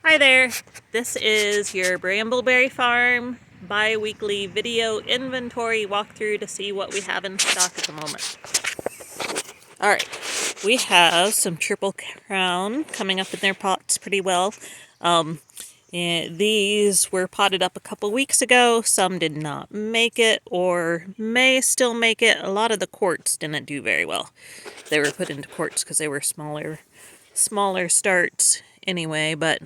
Hi there, this is your Brambleberry Farm bi-weekly video inventory walkthrough to see what we have in stock at the moment. Alright, we have some Triple Crown coming up in their pots pretty well. These were potted up a couple weeks ago. Some did not make it or may still make it. A lot of the quarts didn't do very well. They were put into quarts because they were smaller starts anyway, but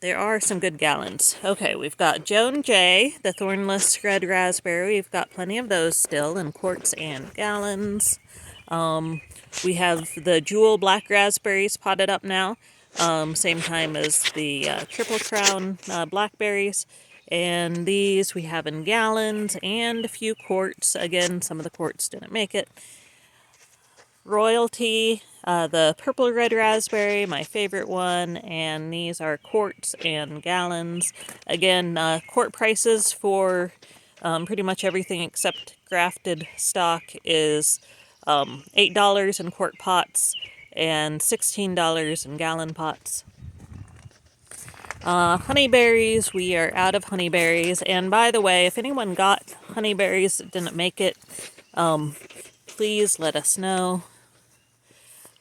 there are some good gallons. Okay, we've got Joan J, the thornless red raspberry. We've got plenty of those still in quarts and gallons. We have the Jewel black raspberries potted up now, same time as the Triple Crown blackberries. And these we have in gallons and a few quarts. Again, some of the quarts didn't make it. Royalty, the purple red raspberry, my favorite one, and these are quarts and gallons. Again, quart prices for pretty much everything except grafted stock is $8 in quart pots and $16 in gallon pots. Honeyberries, we are out of honeyberries. And by the way, if anyone got honeyberries that didn't make it, please let us know.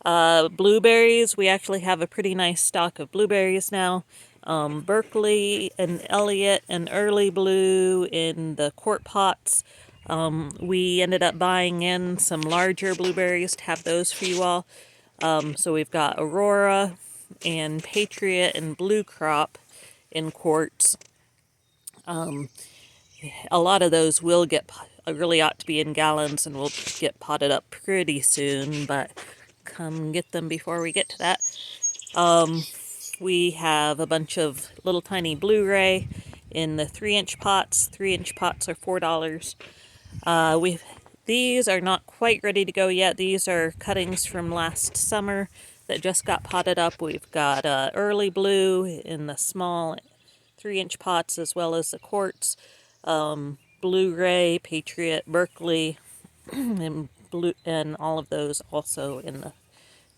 Blueberries, we actually have a pretty nice stock of blueberries now. Berkeley and Elliott and Early Blue in the quart pots. We ended up buying in some larger blueberries to have those for you all. So we've got Aurora and Patriot and Blue Crop in quarts. A lot of those will really ought to be in gallons and will get potted up pretty soon, but come get them before we get to that. We have a bunch of little tiny Blu-ray in the 3-inch pots. 3-inch pots are $4. These are not quite ready to go yet. These are cuttings from last summer that just got potted up. We've got Early Blue in the small 3-inch pots as well as the quarts. Blu-ray, Patriot, Berkeley, and all of those also in the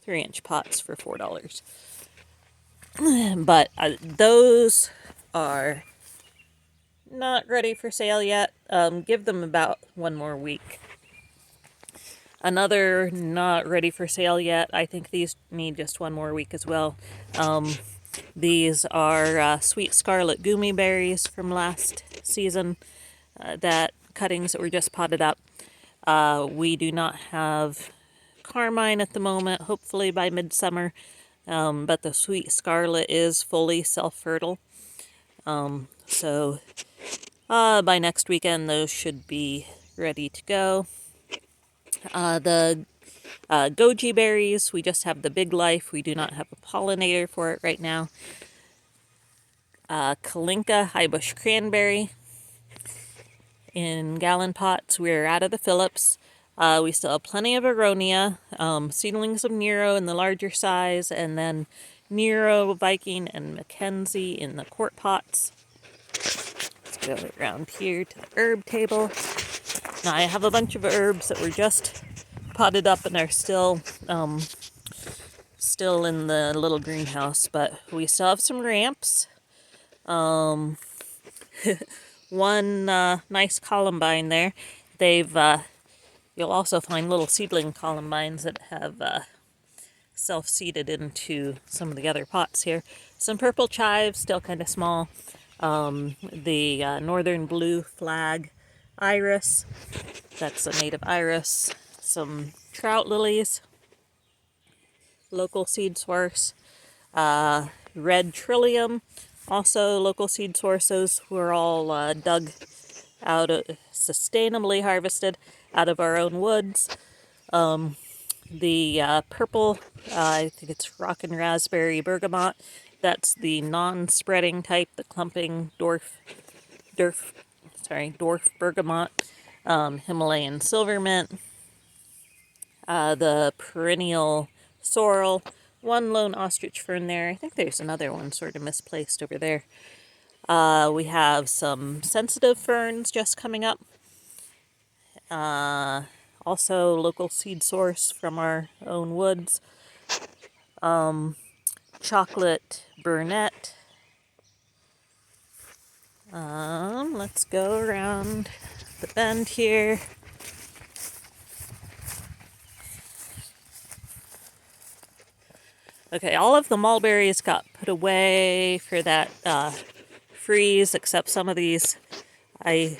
3-inch pots for $4. But those are not ready for sale yet. Give them about one more week. Another not ready for sale yet. I think these need just one more week as well. These are Sweet Scarlet Gummy Berries from last season. That cuttings that were just potted up. We do not have Carmine at the moment, hopefully by midsummer, but the Sweet Scarlet is fully self-fertile. So by next weekend those should be ready to go. The goji berries, we just have the Big Life. We do not have a pollinator for it right now. Kalinka High Bush Cranberry in gallon pots. We're out of the Phillips. We still have plenty of Aronia, seedlings of Nero in the larger size, and then Nero, Viking, and Mackenzie in the quart pots. Let's go around here to the herb table. Now I have a bunch of herbs that were just potted up and are still in the little greenhouse, but we still have some ramps. One nice columbine there. You'll also find little seedling columbines that have self-seeded into some of the other pots here. Some purple chives, still kind of small. The northern blue flag iris, that's a native iris. Some trout lilies, local seed source. Red trillium, also local seed sources. We're all dug out, sustainably harvested out of our own woods. The purple, I think it's Rockin' Raspberry Bergamot. That's the non-spreading type, the clumping dwarf bergamot. Himalayan silver mint. The perennial sorrel. One lone ostrich fern there. I think there's another one sort of misplaced over there. We have some sensitive ferns just coming up. Also local seed source from our own woods. chocolate Burnett. Let's go around the bend here. Okay, all of the mulberries got put away for that freeze, except some of these I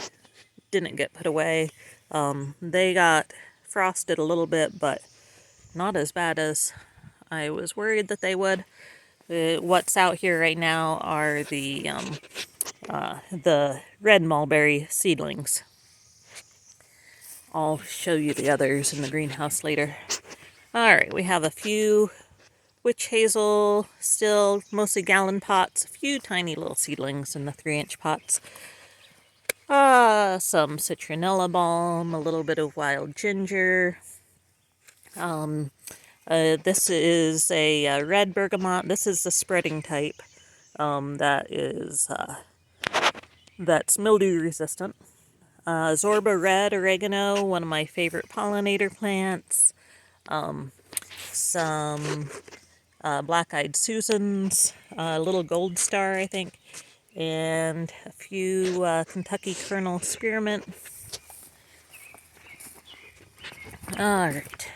didn't get put away. They got frosted a little bit, but not as bad as I was worried that they would. What's out here right now are the red mulberry seedlings. I'll show you the others in the greenhouse later. Alright, we have a few witch hazel still, mostly gallon pots, a few tiny little seedlings in the 3-inch pots. Some citronella balm, a little bit of wild ginger. This is a red bergamot. This is the spreading type. That's mildew resistant. Zorba red oregano, one of my favorite pollinator plants. Some black-eyed Susans, a little gold star, I think, and a few Kentucky kernel spearmint. Alright.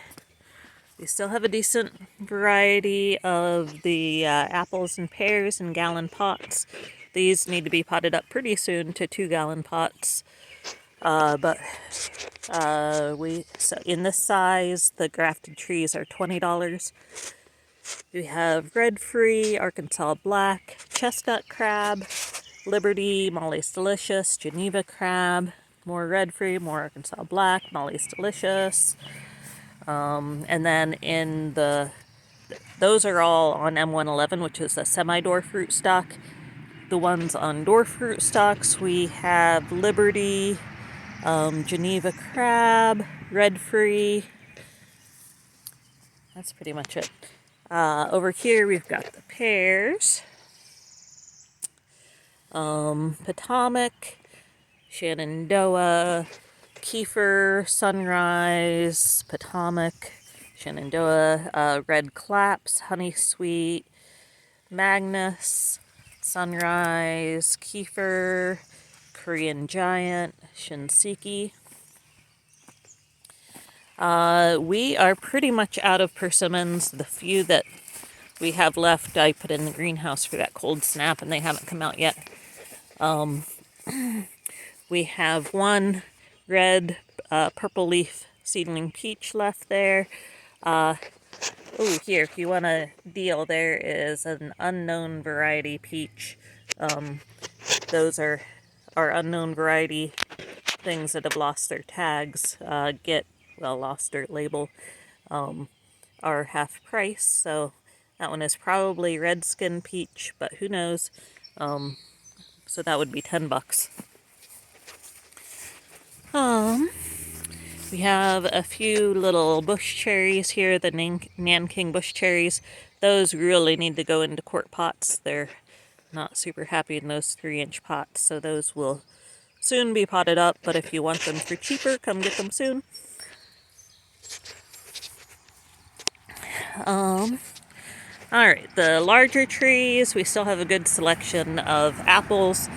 We still have a decent variety of the apples and pears in gallon pots. These need to be potted up pretty soon to 2-gallon pots. So in this size, the grafted trees are $20. We have red free, Arkansas black, chestnut crab, Liberty, Molly's Delicious, Geneva crab, more red free, more Arkansas black, Molly's Delicious. And then in those are all on M111, which is a semi-dwarf fruit stock. The ones on dwarf fruit stocks, we have Liberty, Geneva crab, red free. That's pretty much it. Over here we've got the pears. Potomac, Shenandoah, Kiefer, Sunrise, Potomac, Shenandoah, Red Claps, Honey Sweet, Magnus, Sunrise, Kiefer, Korean Giant, Shinseki. We are pretty much out of persimmons. The few that we have left I put in the greenhouse for that cold snap, and they haven't come out yet. We have one red purple leaf seedling peach left there. Here, if you want a deal, there is an unknown variety peach. Those are our unknown variety things that have lost their tags, lost their label, are half price. So that one is probably red skin peach, but who knows. So that would be $10. We have a few little bush cherries here, the Nanking bush cherries. Those really need to go into quart pots. They're not super happy in those 3-inch pots, so those will soon be potted up, but if you want them for cheaper, come get them soon. Alright, the larger trees, we still have a good selection of apples.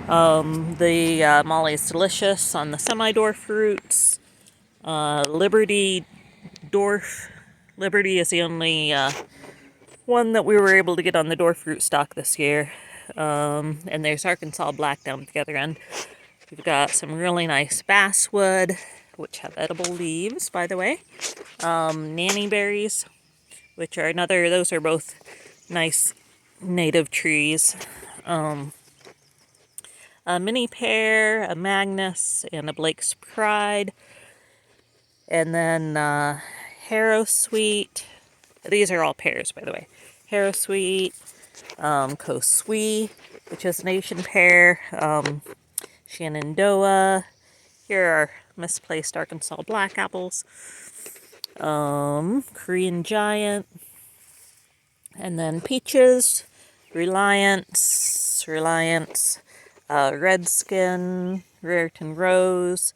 Molly's Delicious on the semi-dwarf fruits. Liberty dwarf. Liberty is the only one that we were able to get on the dwarf fruit stock this year. And there's Arkansas black down at the other end. We've got some really nice basswood, which have edible leaves, by the way. Nanny berries, which are those are both nice native trees. A mini pear, a Magnus, and a Blake's Pride. And then Harrow Sweet. These are all pears, by the way. Harrow Sweet, Kosui, which is an Asian pear, Shenandoah. Here are misplaced Arkansas black apples. Korean Giant. And then peaches, Reliance, Redskin, Raritan Rose,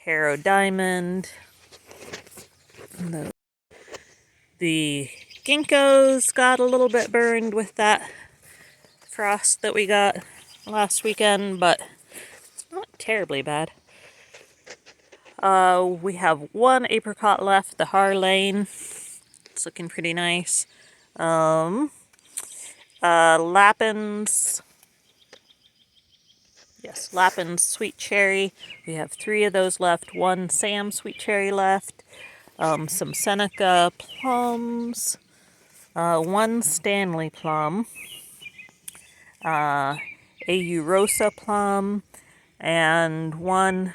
Harrow Diamond. The ginkgos got a little bit burned with that frost that we got last weekend, but it's not terribly bad. We have one apricot left, the Harlane. It's looking pretty nice. Lapins. Yes, Lapins sweet cherry. We have 3 of those left. One Sam sweet cherry left. Some Seneca plums. One Stanley plum. A.U. Rosa plum. And one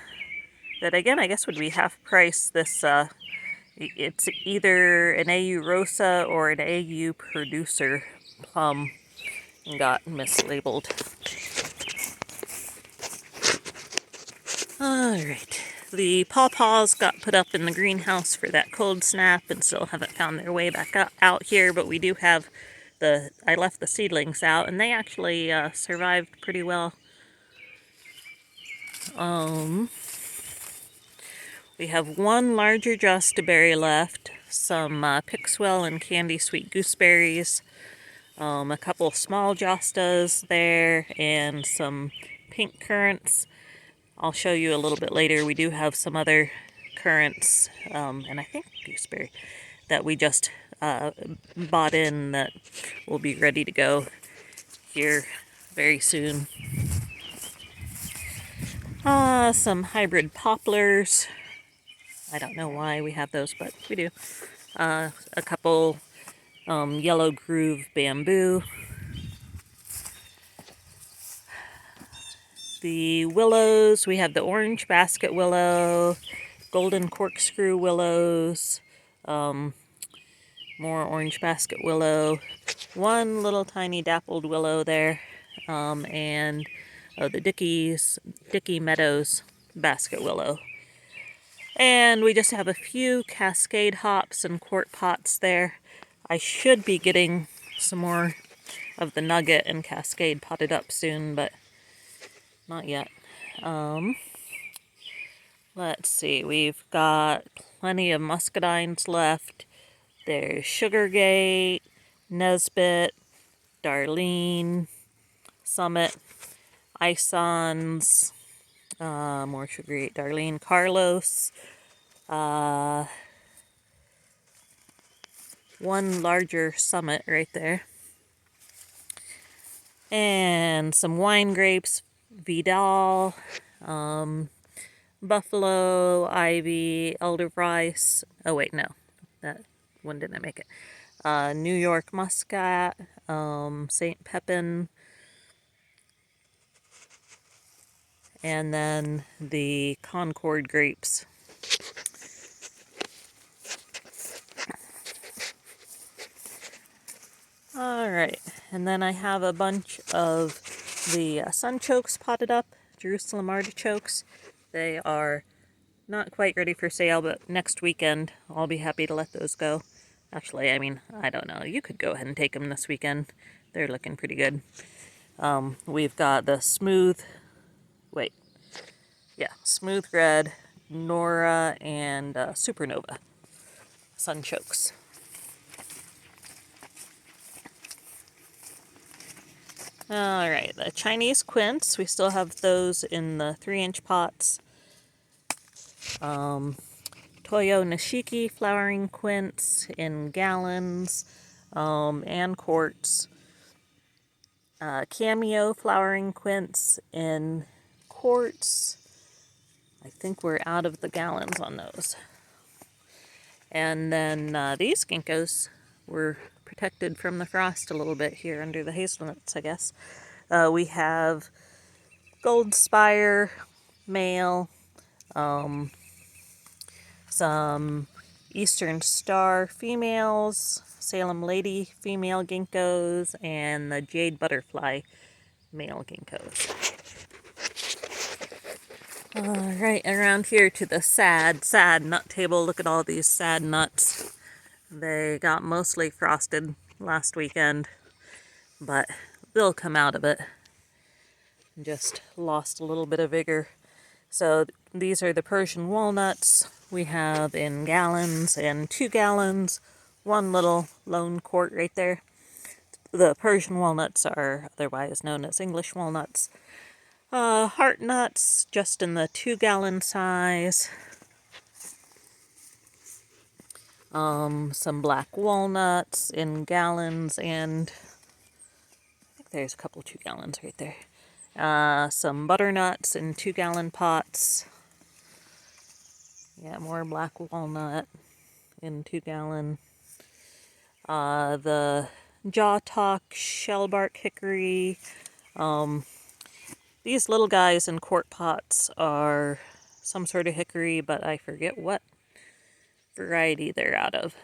that, again, I guess would be half price. This, it's either an A.U. Rosa or an A.U. Producer plum. Got mislabeled. Alright, the pawpaws got put up in the greenhouse for that cold snap and still haven't found their way back out here, but we do have I left the seedlings out and they actually survived pretty well. We have one larger justaberry left, some Pixwell and Candy Sweet gooseberries, a couple small justas there, and some pink currants. I'll show you a little bit later. We do have some other currants, and I think gooseberry, that we just bought in that will be ready to go here very soon. Some hybrid poplars. I don't know why we have those, but we do. A couple yellow groove bamboo. The willows, we have the orange basket willow, golden corkscrew willows, more orange basket willow, one little tiny dappled willow there, and the Dickey Meadows basket willow. And we just have a few cascade hops and quart pots there. I should be getting some more of the nugget and cascade potted up soon, but not yet. Let's see, we've got plenty of muscadines left. There's Sugargate, Nesbit, Darlene, Summit, Isons, more Sugargate, Darlene, Carlos, one larger Summit right there, and some wine grapes, Vidal, Buffalo, Ivy, Elderrice. Oh wait, no, that one didn't make it. New York Muscat, St. Pepin, and then the Concord grapes. Alright, and then I have a bunch of the sunchokes potted up, Jerusalem artichokes. They are not quite ready for sale, but next weekend I'll be happy to let those go. Actually, I mean, I don't know. You could go ahead and take them this weekend. They're looking pretty good. We've got the smooth red, Nora, and Supernova sunchokes. Alright, the Chinese quince, we still have those in the 3-inch pots. Toyo Nishiki flowering quince in gallons and quarts. Cameo flowering quince in quarts. I think we're out of the gallons on those. And then these ginkgos were protected from the frost a little bit here under the hazelnuts, I guess. We have Gold Spire male, some Eastern Star females, Salem Lady female ginkgos, and the Jade Butterfly male ginkgos. Right around here to the sad nut table. Look at all these sad nuts. They got mostly frosted last weekend, but they'll come out of it. Just lost a little bit of vigor. So these are the Persian walnuts we have in gallons and 2 gallons, one little lone quart right there. The Persian walnuts are otherwise known as English walnuts. Heart nuts, just in the 2-gallon size. Some black walnuts in gallons, and I think there's a couple 2-gallons right there. Some butternuts in 2-gallon pots. Yeah, more black walnut in 2-gallon. The Jaw Talk shellbark hickory. These little guys in quart pots are some sort of hickory, but I forget what variety they're out of.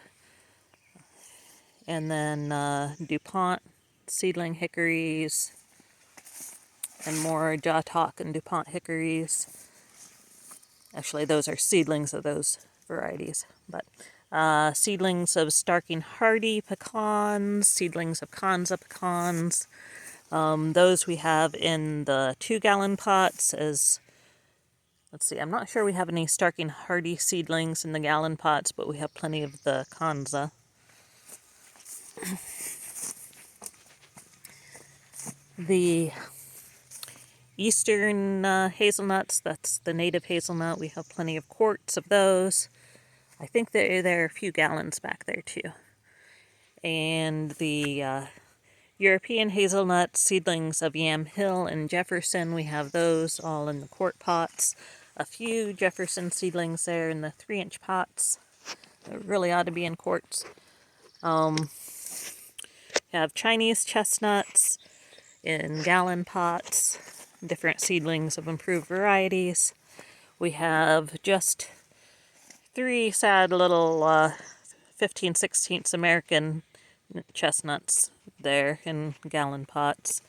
And then DuPont seedling hickories, and more Jaw Talk and DuPont hickories. Actually, those are seedlings of those varieties. But seedlings of Starking Hardy pecans, seedlings of Kanza pecans. Those we have in the 2-gallon pots as, let's see, I'm not sure we have any Starking Hardy seedlings in the gallon pots, but we have plenty of the Kanza. The Eastern hazelnuts, that's the native hazelnut, we have plenty of quarts of those. I think there are a few gallons back there too. And the European hazelnut seedlings of Yam Hill and Jefferson, we have those all in the quart pots. A few Jefferson seedlings there in the 3-inch pots. They really ought to be in quarts. Have Chinese chestnuts in gallon pots, different seedlings of improved varieties. We have just 3 sad little 15/16 American chestnuts there in gallon pots.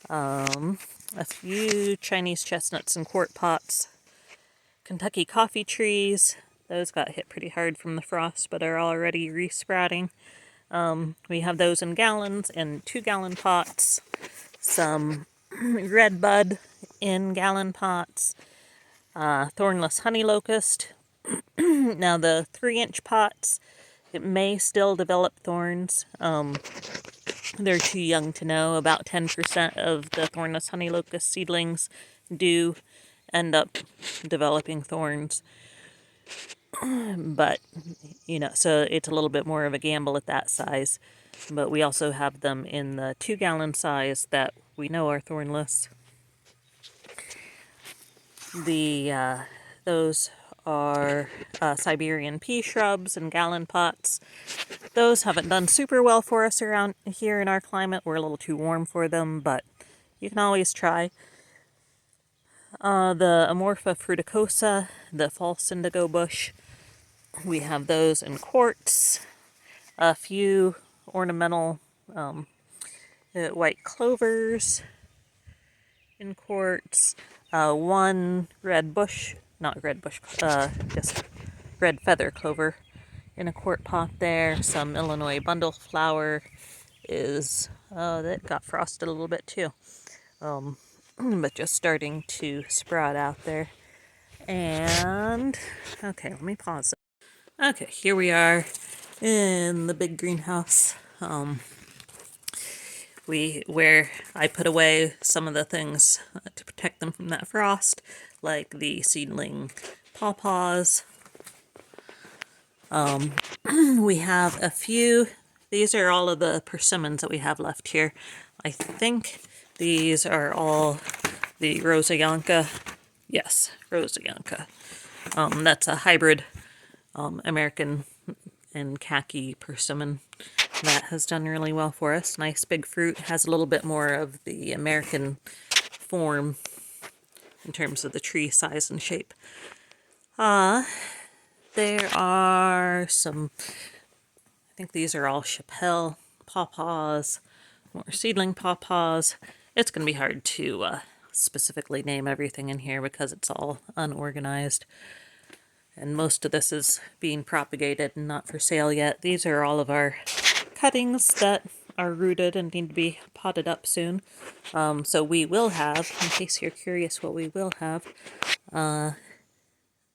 A few Chinese chestnuts in quart pots. Kentucky coffee trees, those got hit pretty hard from the frost, but are already resprouting. We have those in gallons and 2-gallon pots. Some red bud in gallon pots. Thornless honey locust. Now the 3-inch pots, it may still develop thorns. They're too young to know. About 10% of the thornless honey locust seedlings do end up developing thorns. But, you know, so it's a little bit more of a gamble at that size. But we also have them in the 2-gallon size that we know are thornless. Those are Siberian pea shrubs in gallon pots. Those haven't done super well for us around here in our climate. We're a little too warm for them, but you can always try. The Amorpha fruticosa, the false indigo bush, we have those in quarts. A few ornamental white clovers in quarts. One red bush, not red bush, just red feather clover in a quart pot there. Some Illinois bundle flower is, that got frosted a little bit too. But just starting to sprout out there. And, okay, let me pause it. Okay, here we are in the big greenhouse. Where I put away some of the things to protect them from that frost, like the seedling pawpaws. We have a few, these are all of the persimmons that we have left here. I think these are all the Rosa Yanka. Yes, Rosa Yanka. That's a hybrid American and khaki persimmon that has done really well for us. Nice big fruit, has a little bit more of the American form in terms of the tree size and shape. There are some, I think these are all Chappelle pawpaws, more seedling pawpaws. It's going to be hard to specifically name everything in here because it's all unorganized. And most of this is being propagated and not for sale yet. These are all of our cuttings that are rooted and need to be potted up soon. So we will have, in case you're curious what we will have,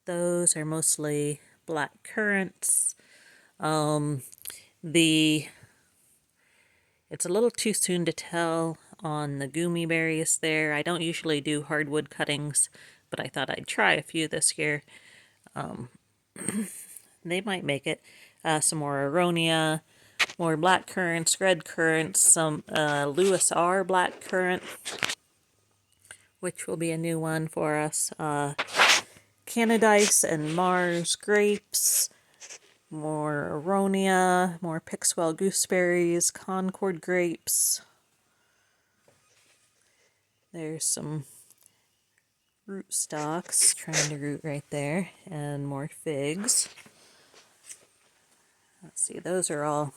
those are mostly black currants, It's a little too soon to tell on the goomy berries there. I don't usually do hardwood cuttings, but I thought I'd try a few this year. They might make it. Some more aronia, more black currants, red currants, some Lewis R black currant, which will be a new one for us. Canadice and Mars grapes, more aronia, more Pixwell gooseberries, Concord grapes. There's some rootstocks trying to root right there, and more figs. Let's see, those are all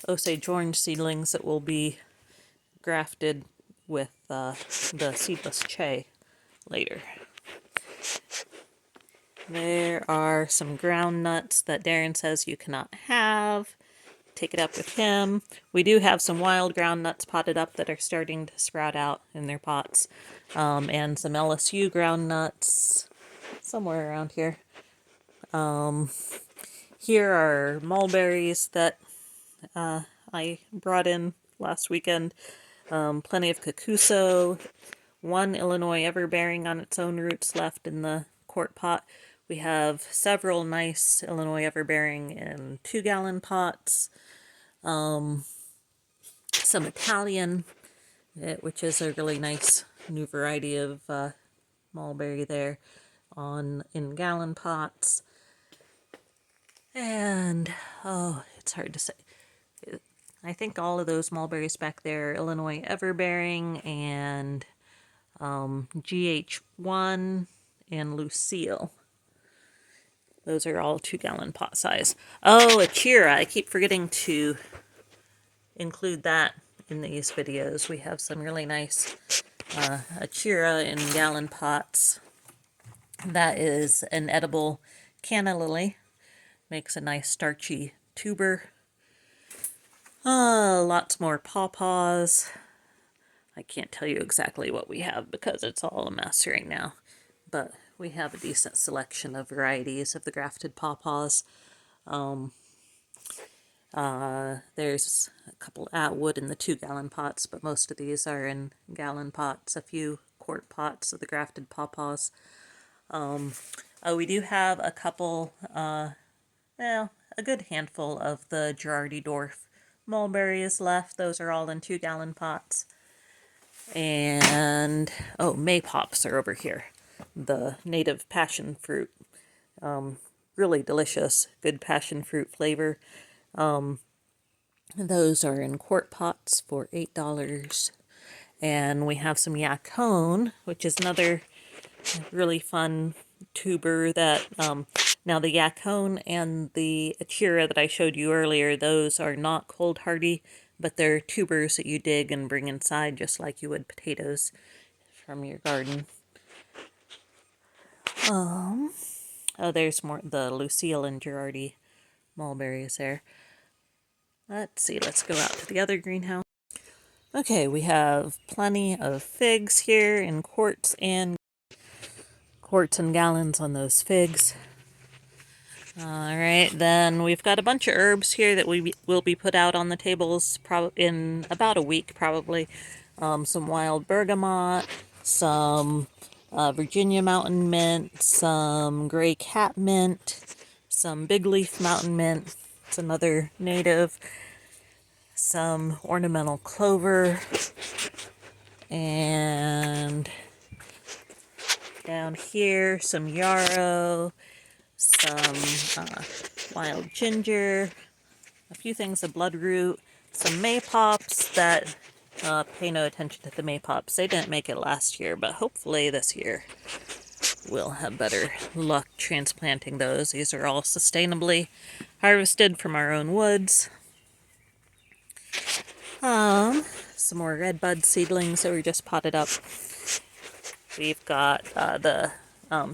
Osage orange seedlings that will be grafted with the seedless Che later. There are some ground nuts that Darren says you cannot have. Take it up with him. We do have some wild ground nuts potted up that are starting to sprout out in their pots. And some LSU ground nuts somewhere around here. Here are mulberries that I brought in last weekend. Plenty of Kakuso. One Illinois everbearing on its own roots left in the quart pot. We have several nice Illinois everbearing in 2-gallon pots. Some Italian, which is a really nice new variety of mulberry there, in gallon pots. And, oh, it's hard to say. I think all of those mulberries back there are Illinois everbearing and GH1 and Lucille. Those are all 2-gallon pot size. Oh, Achira. I keep forgetting to include that in these videos. We have some really nice Achira in gallon pots. That is an edible canna lily. Makes a nice starchy tuber. Lots more pawpaws. I can't tell you exactly what we have because it's all a mess right now. But we have a decent selection of varieties of the grafted pawpaws. There's a couple Atwood in the 2-gallon pots, but most of these are in gallon pots, a few quart pots of the grafted pawpaws. We do have a couple, well, a good handful of the Girardi Dwarf mulberries left. Those are all in 2-gallon pots. And, oh, maypops are over here. The native passion fruit. Really delicious, good passion fruit flavor. Those are in quart pots for $8. And we have some Yacone, which is another really fun tuber that, now the Yacone and the Achira that I showed you earlier, those are not cold hardy, but they're tubers that you dig and bring inside just like you would potatoes from your garden. Oh, there's more, the Lucille and Girardi mulberries there. Let's see, let's go out to the other greenhouse. Okay, we have plenty of figs here in quarts and gallons on those figs. Alright, then we've got a bunch of herbs here that we will be put out on the tables in about a week, probably. Some wild bergamot, some Virginia mountain mint, some gray cat mint, some big leaf mountain mint. It's another native. Some ornamental clover, and down here some yarrow, some wild ginger, a few things of bloodroot, some maypops that pay no attention to the maypops. They didn't make it last year, but hopefully this year we'll have better luck transplanting those. These are all sustainably harvested from our own woods. Some more red bud seedlings that were just potted up. We've got the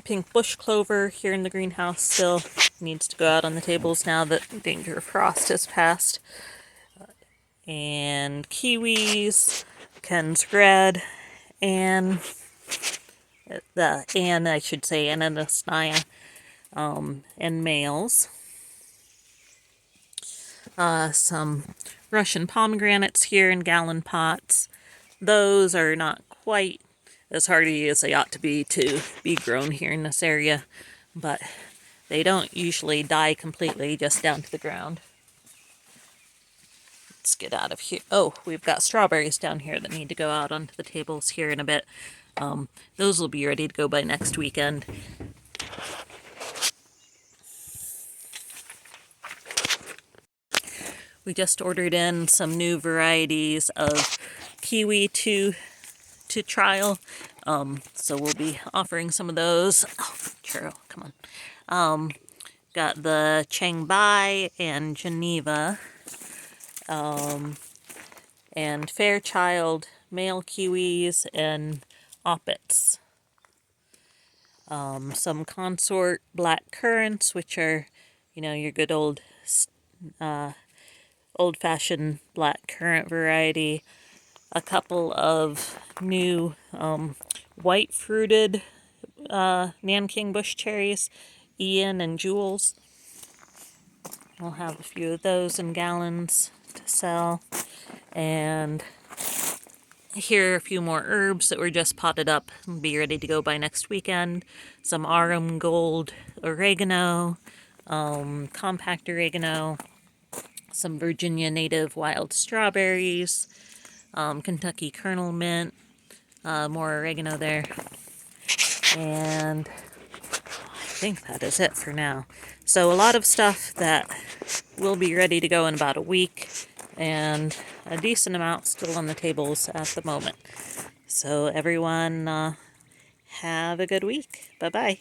pink bush clover here in the greenhouse still. Needs to go out on the tables now that danger of frost has passed. And kiwis, Ken's red, and I should say, Ananasnaya, and males. Some Russian pomegranates here in gallon pots. Those are not quite as hardy as they ought to be grown here in this area, but they don't usually die completely just down to the ground. Let's get out of here. Oh, we've got strawberries down here that need to go out onto the tables here in a bit. Those will be ready to go by next weekend. We just ordered in some new varieties of kiwi to trial. So we'll be offering some of those. Oh, churro, come on. Got the Changbai and Geneva. And Fairchild male kiwis and oppets. Some consort black currants, which are, your good old-fashioned black currant variety. A couple of new white fruited Nanking bush cherries, Ian and Jules. We'll have a few of those in gallons to sell. And here are a few more herbs that were just potted up and be ready to go by next weekend. Some Aurum Gold oregano, compact oregano, some Virginia native wild strawberries, Kentucky kernel mint, more oregano there. And I think that is it for now. So a lot of stuff that will be ready to go in about a week, and a decent amount still on the tables at the moment. So everyone, have a good week. Bye-bye.